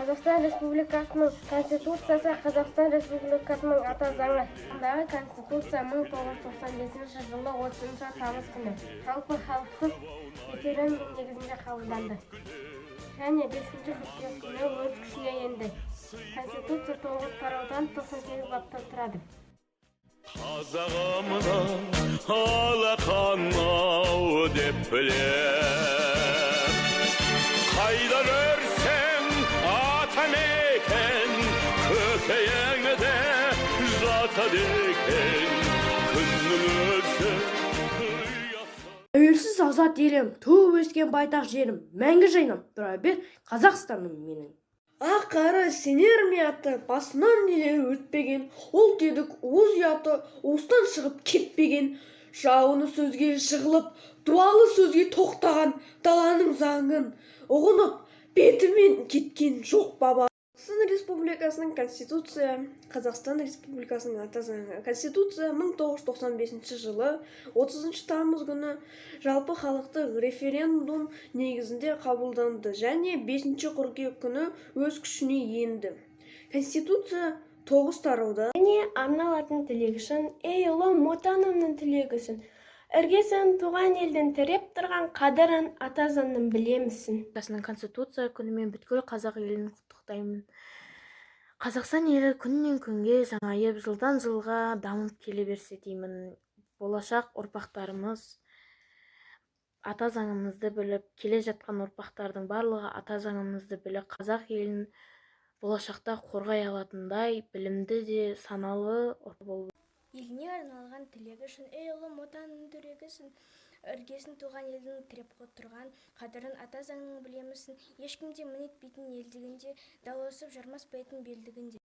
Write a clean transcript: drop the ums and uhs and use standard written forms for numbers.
Қазақстан Республикасының Конституциясы Қазақстан Республикасының ата заңы. Дағы Конституция 1995 жылы 30 тамыз күні жалпы халықтық референдум негізінде қабылданды. Және 5 қыркүйек күні өз күшіне енді. Конституция 9 тараудан 98 баптан тұрады. Қазағымды алақанау деп білем, қайда көрсем атамекен, көкейіңде жатады екен күннің өзі. Тәуелсіз азат елім, туып өскен байтақ жерім, мәңгі жайнап тұра бер Қазақстаным менің. Ақ қары сенер ме аты, басынан нелер өтпеген, ол дедік уыз ұяты уыстан шығып кетпеген, жауыны сөзге жығылып, дуалы сөзге тоқтаған даланың заңын ұғынып, бетімен кеткен жоқ баба. Қазақстан Республикасының Конституция, Қазақстан Республикасының ата заңы. Конституция 1995 жылы 30 тамыз күні жалпы халықтық референдум негізінде қабылданды және 5 қыркүйек күні өз күшіне енді. Конституция 9 тарауда Арналатын тілегішін, ей ұлым отанымның тілегісін, іргесін туған елдің тіреп тұрған қадірін ата заңын білемісің. Конституция күнімен бүткіл қазақ елін құттықтаймын. Қазақстан елі күннен күнге жаңайып, жылдан жылға дамып келе берсе деймін. Болашақ ұрпақтарымыз ата заңымызды біліп, келе жатқан ұрпақтардың барлығы ата заңымызды біліп, қазақ елін болашақта қорғай алатындай білімді де саналы болды. Еліне арналған тілегі үшін, ей ұлым отанның түрегісін, іргесін туған елдің тіреп тұрған қадірін ата заңын білемісің, ешкімде мінетпейтін елдігінде, дауласып жармаспайтын белдігінде.